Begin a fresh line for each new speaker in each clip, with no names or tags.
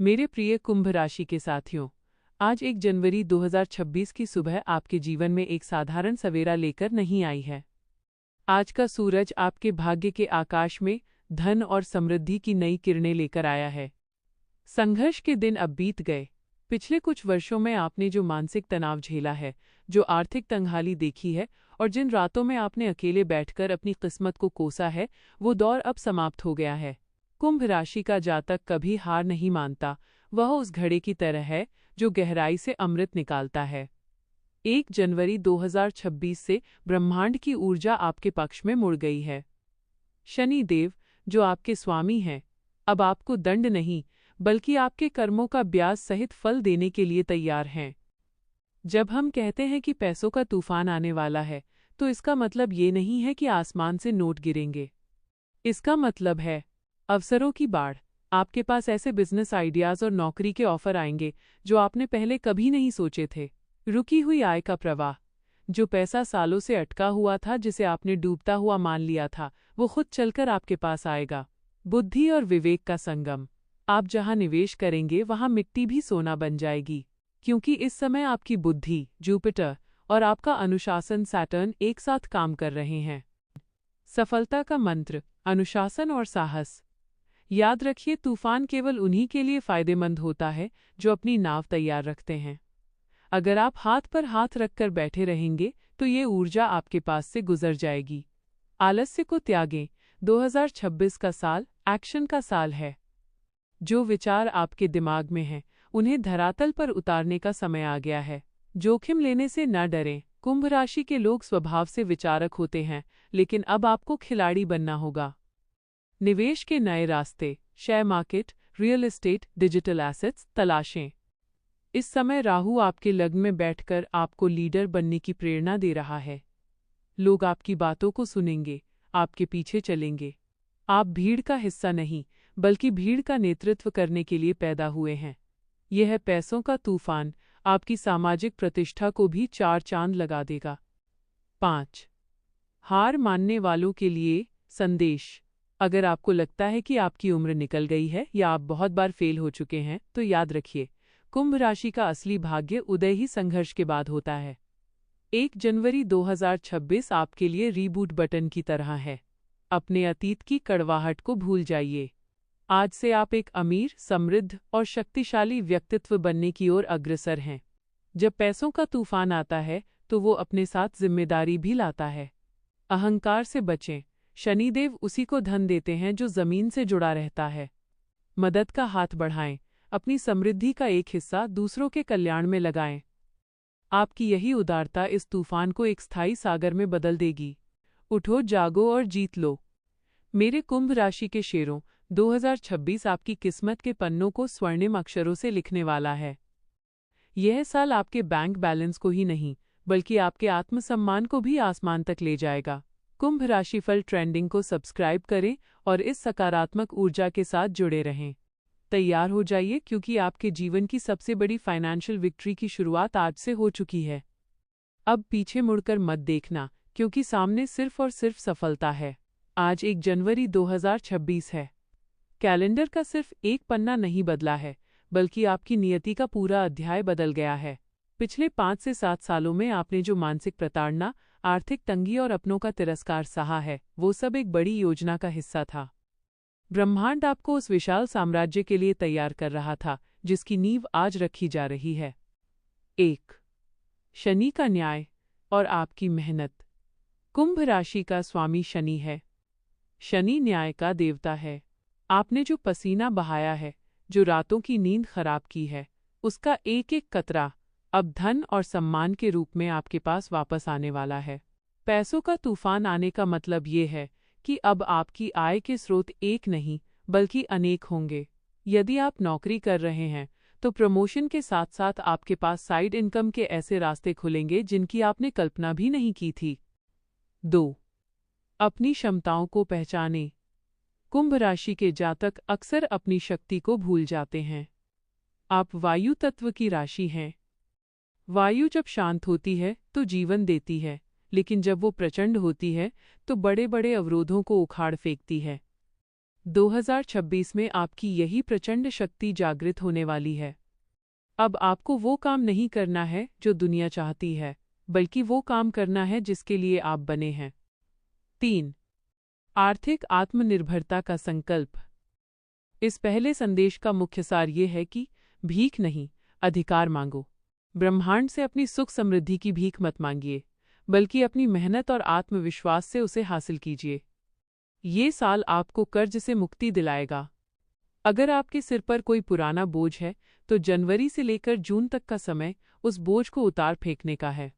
मेरे प्रिय कुंभ राशि के साथियों, आज 1 जनवरी 2026 की सुबह आपके जीवन में एक साधारण सवेरा लेकर नहीं आई है। आज का सूरज आपके भाग्य के आकाश में धन और समृद्धि की नई किरणें लेकर आया है। संघर्ष के दिन अब बीत गए। पिछले कुछ वर्षों में आपने जो मानसिक तनाव झेला है, जो आर्थिक तंगहाली देखी है और जिन रातों में आपने अकेले बैठकर अपनी किस्मत को कोसा है, वो दौर अब समाप्त हो गया है। कुंभ राशि का जातक कभी हार नहीं मानता। वह उस घड़े की तरह है जो गहराई से अमृत निकालता है। 1 जनवरी 2026 से ब्रह्मांड की ऊर्जा आपके पक्ष में मुड़ गई है। शनि देव, जो आपके स्वामी हैं, अब आपको दंड नहीं बल्कि आपके कर्मों का ब्याज सहित फल देने के लिए तैयार हैं। जब हम कहते हैं कि पैसों का तूफान आने वाला है, तो इसका मतलब ये नहीं है कि आसमान से नोट गिरेंगे। इसका मतलब है अवसरों की बाढ़। आपके पास ऐसे बिजनेस आइडियाज और नौकरी के ऑफर आएंगे जो आपने पहले कभी नहीं सोचे थे। रुकी हुई आय का प्रवाह। जो पैसा सालों से अटका हुआ था, जिसे आपने डूबता हुआ मान लिया था, वो खुद चलकर आपके पास आएगा। बुद्धि और विवेक का संगम। आप जहां निवेश करेंगे वहां मिट्टी भी सोना बन जाएगी, क्योंकि इस समय आपकी बुद्धि जुपिटर और आपका अनुशासन सैटर्न एक साथ काम कर रहे हैं। सफलता का मंत्र, अनुशासन और साहस। याद रखिए, तूफान केवल उन्हीं के लिए फायदेमंद होता है जो अपनी नाव तैयार रखते हैं। अगर आप हाथ पर हाथ रखकर बैठे रहेंगे तो ये ऊर्जा आपके पास से गुजर जाएगी। आलस्य को त्यागें। 2026 का साल एक्शन का साल है। जो विचार आपके दिमाग में हैं, उन्हें धरातल पर उतारने का समय आ गया है। जोखिम लेने से न डरें। कुंभ राशि के लोग स्वभाव से विचारक होते हैं, लेकिन अब आपको खिलाड़ी बनना होगा। निवेश के नए रास्ते, share market, real estate, digital assets तलाशें। इस समय राहु आपके लग्न में बैठकर आपको लीडर बनने की प्रेरणा दे रहा है। लोग आपकी बातों को सुनेंगे, आपके पीछे चलेंगे। आप भीड़ का हिस्सा नहीं, बल्कि भीड़ का नेतृत्व करने के लिए पैदा हुए हैं। यह है पैसों का तूफान आपकी सामाजिक प्रतिष्ठा को भी 4 चांद लगा देगा। 5. हार मानने वालों के लिए संदेश। अगर आपको लगता है कि आपकी उम्र निकल गई है या आप बहुत बार फेल हो चुके हैं, तो याद रखिए, कुंभ राशि का असली भाग्य उदय ही संघर्ष के बाद होता है। 1 जनवरी 2026 आपके लिए रीबूट बटन की तरह है। अपने अतीत की कड़वाहट को भूल जाइए। आज से आप एक अमीर, समृद्ध और शक्तिशाली व्यक्तित्व बनने की ओर अग्रसर हैं। जब पैसों का तूफान आता है, तो वो अपने साथ जिम्मेदारी भी लाता है। अहंकार से बचें। शनिदेव उसी को धन देते हैं जो जमीन से जुड़ा रहता है। मदद का हाथ बढ़ाएं। अपनी समृद्धि का एक हिस्सा दूसरों के कल्याण में लगाएं। आपकी यही उदारता इस तूफान को एक स्थायी सागर में बदल देगी। उठो, जागो और जीत लो। मेरे कुंभ राशि के शेरों, 2026 आपकी किस्मत के पन्नों को स्वर्णिम अक्षरों से लिखने वाला है। यह साल आपके बैंक बैलेंस को ही नहीं, बल्कि आपके आत्मसम्मान को भी आसमान तक ले जाएगा। कुंभ राशिफल ट्रेंडिंग को सब्सक्राइब करें और इस सकारात्मक ऊर्जा के साथ जुड़े रहें। तैयार हो जाइए, क्योंकि आपके जीवन की सबसे बड़ी फाइनेंशियल विक्ट्री की शुरुआत आज से हो चुकी है। अब पीछे मुड़कर मत देखना, क्योंकि सामने सिर्फ और सिर्फ सफलता है। आज 1 जनवरी 2026 है। कैलेंडर का सिर्फ एक पन्ना नहीं बदला है, बल्कि आपकी नियति का पूरा अध्याय बदल गया है। पिछले 5 से 7 सालों में आपने जो मानसिक प्रताड़ना, आर्थिक तंगी और अपनों का तिरस्कार सहा है, वो सब एक बड़ी योजना का हिस्सा था। ब्रह्मांड आपको उस विशाल साम्राज्य के लिए तैयार कर रहा था, जिसकी नींव आज रखी जा रही है। 1. शनि का न्याय और आपकी मेहनत। कुंभ राशि का स्वामी शनि है। शनि न्याय का देवता है। आपने जो पसीना बहाया है, जो रातों की नींद खराब की है, उसका एक एक कतरा अब धन और सम्मान के रूप में आपके पास वापस आने वाला है। पैसों का तूफान आने का मतलब ये है कि अब आपकी आय के स्रोत एक नहीं, बल्कि अनेक होंगे। यदि आप नौकरी कर रहे हैं, तो प्रमोशन के साथ साथ आपके पास साइड इनकम के ऐसे रास्ते खुलेंगे जिनकी आपने कल्पना भी नहीं की थी। 2. अपनी क्षमताओं को पहचानें। कुंभ राशि के जातक अक्सर अपनी शक्ति को भूल जाते हैं। आप वायु तत्व की राशि हैं। वायु जब शांत होती है तो जीवन देती है, लेकिन जब वो प्रचंड होती है तो बड़े बड़े अवरोधों को उखाड़ फेंकती है। 2026 में आपकी यही प्रचंड शक्ति जागृत होने वाली है। अब आपको वो काम नहीं करना है जो दुनिया चाहती है, बल्कि वो काम करना है जिसके लिए आप बने हैं। 3. आर्थिक आत्मनिर्भरता का संकल्प। इस पहले संदेश का मुख्य सार ये है कि भीख नहीं, अधिकार मांगो। ब्रह्मांड से अपनी सुख समृद्धि की भीख मत मांगिए, बल्कि अपनी मेहनत और आत्मविश्वास से उसे हासिल कीजिए। ये साल आपको कर्ज से मुक्ति दिलाएगा। अगर आपके सिर पर कोई पुराना बोझ है, तो जनवरी से लेकर जून तक का समय उस बोझ को उतार फेंकने का है।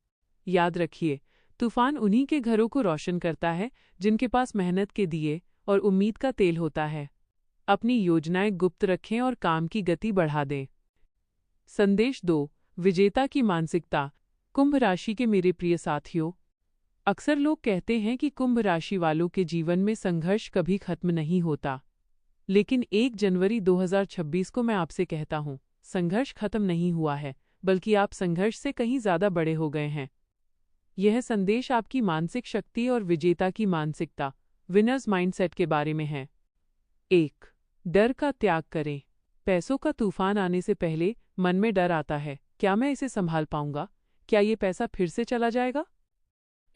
याद रखिए, तूफान उन्हीं के घरों को रोशन करता है जिनके पास मेहनत के दिए और उम्मीद का तेल होता है। अपनी योजनाएं गुप्त रखें और काम की गति बढ़ा दें। संदेश 2. विजेता की मानसिकता। कुंभ राशि के मेरे प्रिय साथियों, अक्सर लोग कहते हैं कि कुंभ राशि वालों के जीवन में संघर्ष कभी खत्म नहीं होता। लेकिन 1 जनवरी 2026 को मैं आपसे कहता हूँ, संघर्ष खत्म नहीं हुआ है, बल्कि आप संघर्ष से कहीं ज्यादा बड़े हो गए हैं। यह संदेश आपकी मानसिक शक्ति और विजेता की मानसिकता, विनर्स माइंडसेट के बारे में है। 1. डर का त्याग करें। पैसों का तूफान आने से पहले मन में डर आता है। क्या मैं इसे संभाल पाऊंगा? क्या ये पैसा फिर से चला जाएगा?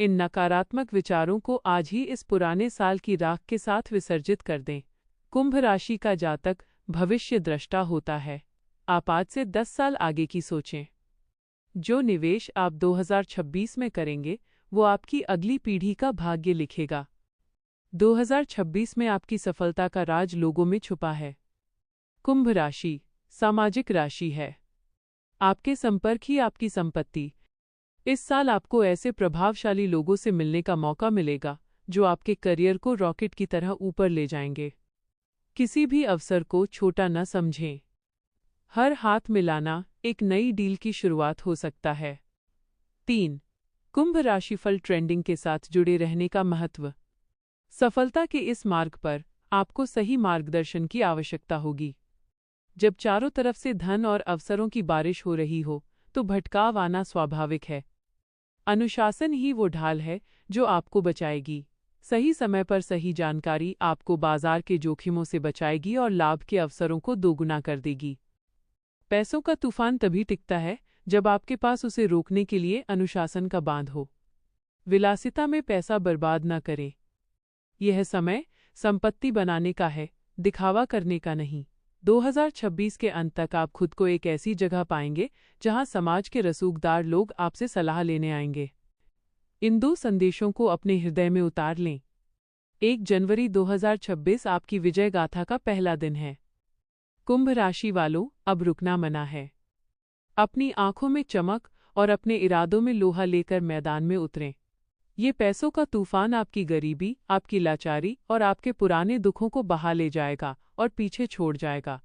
इन नकारात्मक विचारों को आज ही इस पुराने साल की राख के साथ विसर्जित कर दें। कुंभ राशि का जातक भविष्य दृष्टा होता है। आप आज से 10 साल आगे की सोचें। जो निवेश आप 2026 में करेंगे, वो आपकी अगली पीढ़ी का भाग्य लिखेगा। 2026 में आपकी सफलता का राज लोगों में छुपा है। कुंभ राशि सामाजिक राशि है। आपके संपर्क ही आपकी संपत्ति। इस साल आपको ऐसे प्रभावशाली लोगों से मिलने का मौका मिलेगा जो आपके करियर को रॉकेट की तरह ऊपर ले जाएंगे। किसी भी अवसर को छोटा न समझें। हर हाथ मिलाना एक नई डील की शुरुआत हो सकता है। 3. कुंभ राशिफल ट्रेंडिंग के साथ जुड़े रहने का महत्व। सफलता के इस मार्ग पर आपको सही मार्गदर्शन की आवश्यकता होगी। जब चारों तरफ से धन और अवसरों की बारिश हो रही हो, तो भटकाव आना स्वाभाविक है। अनुशासन ही वो ढाल है जो आपको बचाएगी। सही समय पर सही जानकारी आपको बाजार के जोखिमों से बचाएगी और लाभ के अवसरों को दोगुना कर देगी। पैसों का तूफान तभी टिकता है जब आपके पास उसे रोकने के लिए अनुशासन का बांध हो। विलासिता में पैसा बर्बाद न करें। यह समय संपत्ति बनाने का है, दिखावा करने का नहीं। 2026 के अंत तक आप खुद को एक ऐसी जगह पाएंगे जहां समाज के रसूखदार लोग आपसे सलाह लेने आएंगे। इन 2 संदेशों को अपने हृदय में उतार लें। 1 जनवरी 2026 आपकी विजय गाथा का पहला दिन है। कुंभ राशि वालों, अब रुकना मना है। अपनी आंखों में चमक और अपने इरादों में लोहा लेकर मैदान में उतरें। ये पैसों का तूफान आपकी गरीबी, आपकी लाचारी और आपके पुराने दुखों को बहा ले जाएगा और पीछे छोड़ जाएगा।